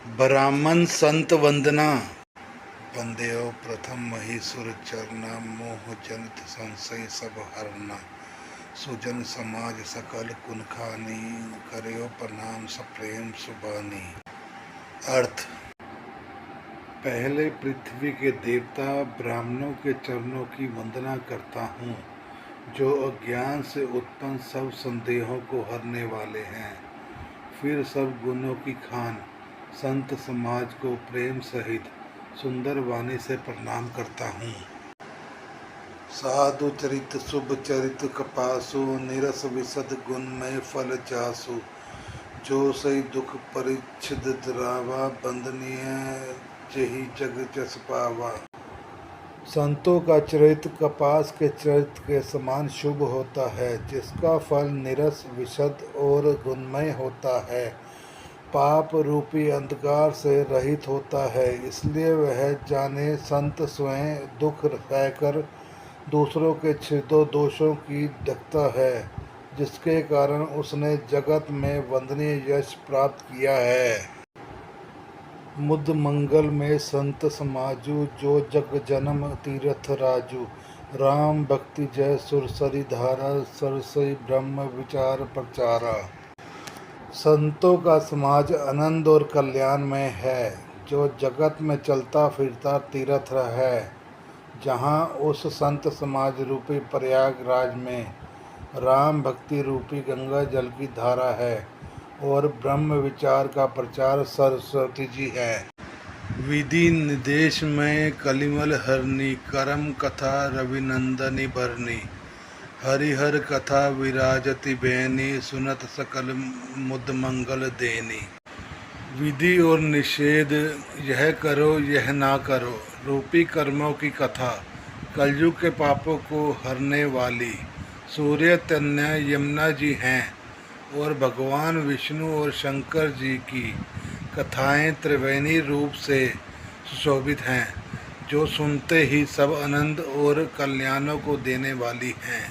ब्राह्मण संत वंदना। वंदेयो प्रथम महीसुर चरना। मोह जनित संशय सब हरना। सुजन समाज सकल कुनखानी। करयो प्रणाम सप्रेम सुबानी। अर्थ: पहले पृथ्वी के देवता ब्राह्मणों के चरणों की वंदना करता हूँ, जो अज्ञान से उत्पन्न सब संदेहों को हरने वाले हैं। फिर सब गुणों की खान संत समाज को प्रेम सहित सुंदर वाणी से प्रणाम करता हूँ। साधु चरित शुभ चरित कपासु। निरस विशद गुणमय फल जासु। जो सही दुख परिच्छिद द्रावा। बंदनीय जेहि जग जस पावा। संतों का चरित्र कपास के चरित्र के समान शुभ होता है, जिसका फल निरस विशद और गुणमय होता है। पाप रूपी अंधकार से रहित होता है, इसलिए वह जाने संत स्वयं दुख सहकर दूसरों के छिदों दोषों की ढकता है, जिसके कारण उसने जगत में वंदनीय यश प्राप्त किया है। मुद मंगल में संत समाजू। जो जग जन्म तीर्थ राजू। राम भक्ति जय सुरसरी धारा। सरसई ब्रह्म विचार प्रचारा। संतों का समाज आनंद और कल्याण में है, जो जगत में चलता फिरता तीर्थ है। जहाँ उस संत समाज रूपी प्रयागराज में राम भक्ति रूपी गंगा जल की धारा है और ब्रह्म विचार का प्रचार सरस्वती जी है। विधि निदेश में कलिमल हरनी। करम कथा रविनंदनी भरनी। हरिहर कथा विराजति बेनी। सुनत सकल मुद मंगल देनी। विधि और निषेध, यह करो यह ना करो रूपी कर्मों की कथा कलयुग के पापों को हरने वाली सूर्य तनया यमुना जी हैं और भगवान विष्णु और शंकर जी की कथाएं त्रिवेणी रूप से सुशोभित हैं, जो सुनते ही सब आनंद और कल्याणों को देने वाली हैं।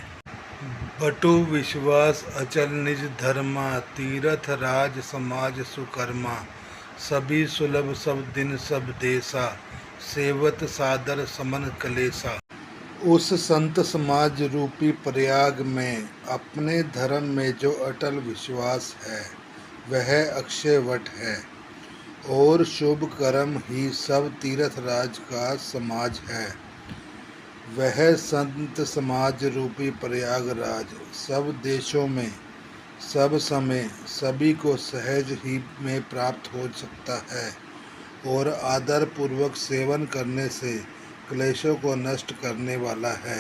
बटु विश्वास अचल निज धर्मा। तीरथ राज समाज सुकर्मा। सभी सुलभ सब दिन सब देसा। सेवत सादर समन कलेसा। उस संत समाज रूपी प्रयाग में अपने धर्म में जो अटल विश्वास है, वह अक्षय वट है और शुभ कर्म ही सब तीर्थ राज का समाज है। वह संत समाज रूपी प्रयागराज सब देशों में सब समय सभी को सहज ही में प्राप्त हो सकता है और आदर पूर्वक सेवन करने से क्लेशों को नष्ट करने वाला है।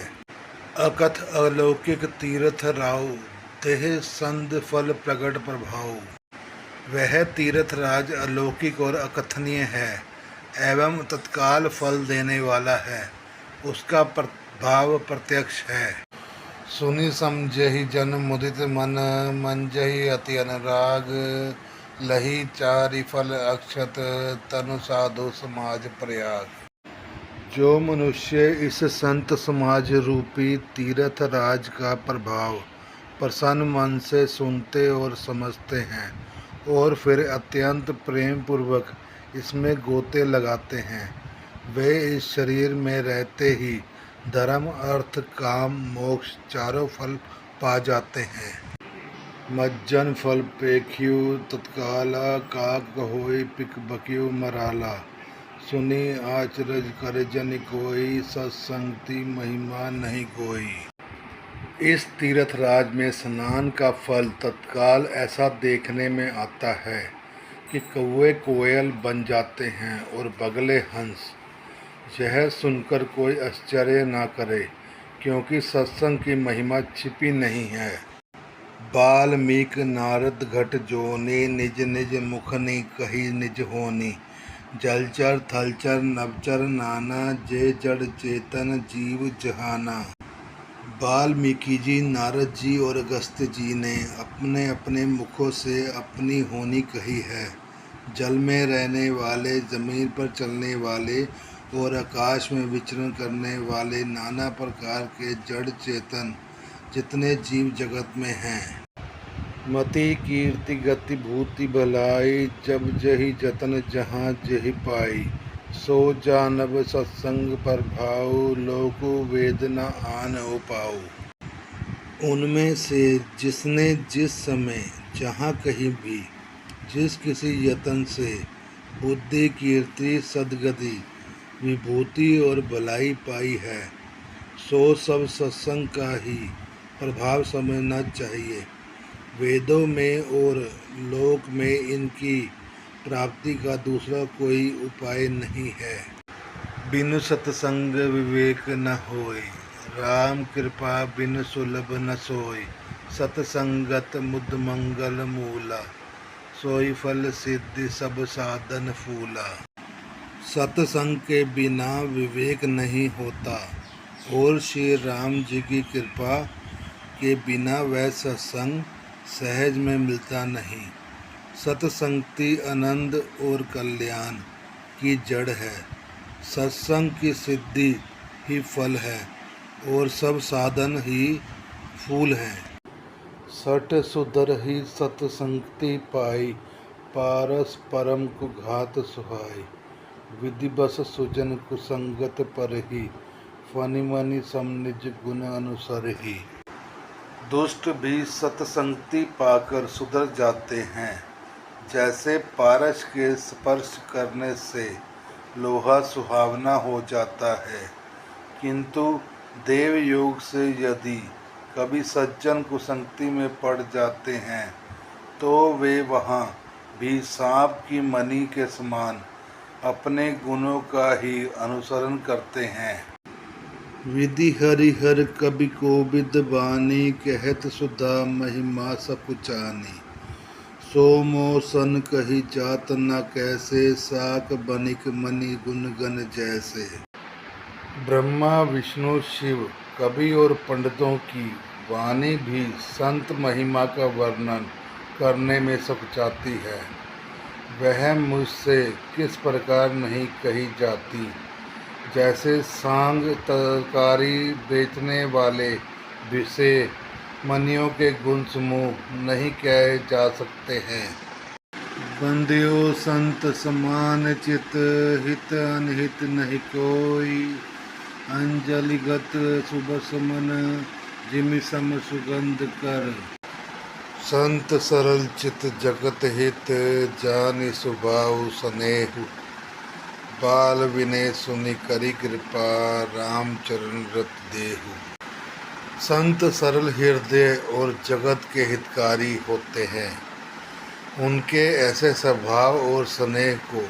अकथ अलौकिक तीर्थ राव। देह संध फल प्रगट प्रभाव। वह तीर्थ राज अलौकिक और अकथनीय है एवं तत्काल फल देने वाला है। उसका प्रभाव प्रत्यक्ष है। सुनी समझहि जन मुदित मन। मंजहि अति अनुराग। लही चारि फल अक्षत। तनु साधु समाज प्रयाग। जो मनुष्य इस संत समाज रूपी तीर्थ राज का प्रभाव प्रसन्न मन से सुनते और समझते हैं और फिर अत्यंत प्रेम पूर्वक इसमें गोते लगाते हैं, वे इस शरीर में रहते ही धर्म अर्थ काम मोक्ष चारों फल पा जाते हैं। मज्जन फल पेख्यू तत्काला। काक होई पिक बक्यू मराला। सुनी आचरज कर जन कोई। सत्संगति महिमा नहीं कोई। इस तीर्थ राज में स्नान का फल तत्काल ऐसा देखने में आता है कि कौवे कोयल बन जाते हैं और बगले हंस। यह सुनकर कोई आश्चर्य ना करे, क्योंकि सत्संग की महिमा छिपी नहीं है। बाल्मीक नारद घट जोनी। निज निज मुखनी कही निज होनी। जलचर थलचर नवचर नाना। जे जड़ चेतन जीव जहाना। वाल्मीकि जी, नारद जी और अगस्त्य जी ने अपने अपने मुखों से अपनी होनी कही है। जल में रहने वाले, जमीन पर चलने वाले और आकाश में विचरण करने वाले नाना प्रकार के जड़ चेतन जितने जीव जगत में हैं, मति कीर्ति गति भूति भलाई, जब जहि जतन जहाँ जहि पाई। सो जानब सत्संग पर भाऊ, लोको वेद न आन हो पाऊ। उनमें से जिसने जिस समय जहाँ कहीं भी जिस किसी यतन से बुद्धि कीर्ति सद्गति विभूति और भलाई पाई है, सो सब सत्संग का ही प्रभाव समझना चाहिए। वेदों में और लोक में इनकी प्राप्ति का दूसरा कोई उपाय नहीं है। बिनु सत्संग विवेक न होय, राम कृपा बिनु सुलभ न सोय। सत्संगत मुद मंगल मूला, सोई फल सिद्धि सब साधन फूला। सत्संग के बिना विवेक नहीं होता और श्री राम जी की कृपा के बिना वह सत्संग सहज में मिलता नहीं। सत्संगति आनंद और कल्याण की जड़ है। सत्संग की सिद्धि ही फल है और सब साधन ही फूल हैं। सठ सुधर ही सत्संगति पाई, पारस परम को घात सुहाई। विधि बस सुजन कुसंगत पर ही, फनि मनि सम निज गुण अनुसर ही। दुष्ट भी सत्संगति पाकर सुधर जाते हैं। जैसे पारस के स्पर्श करने से लोहा सुहावना हो जाता है, किंतु देव योग से यदि कभी सज्जन कुसंगति में पड़ जाते हैं तो वे वहाँ भी सांप की मणि के समान अपने गुणों का ही अनुसरण करते हैं। विधि हरिहर कवि कोविद बानी, कहत सुधा महिमा सकुचानी। सो मोसन कही जात न कैसे, साक बनिक मणि गुण गण जैसे। ब्रह्मा विष्णु शिव कवि और पंडितों की वाणी भी संत महिमा का वर्णन करने में सकुचाती है। वह मुझसे किस प्रकार नहीं कही जाती। जैसे सांग तरकारी बेचने वाले से मनियों के गुण समूह नहीं कहे जा सकते हैं। बंध्यो संत समान चित, हित अनहित नहीं कोई। अंजलिगत सुबस मन, जिमि सम सुगंध कर। संत सरल चित जगत हित, जानि स्वभाव स्नेहु। बाल विनय सुनि करी कृपा, राम चरण रत देहु। संत सरल हृदय और जगत के हितकारी होते हैं। उनके ऐसे स्वभाव और स्नेह को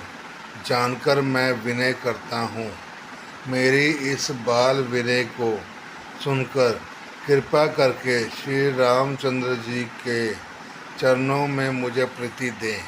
जानकर मैं विनय करता हूँ। मेरी इस बाल विनय को सुनकर कृपा करके श्री रामचंद्र जी के चरणों में मुझे प्रीति दें।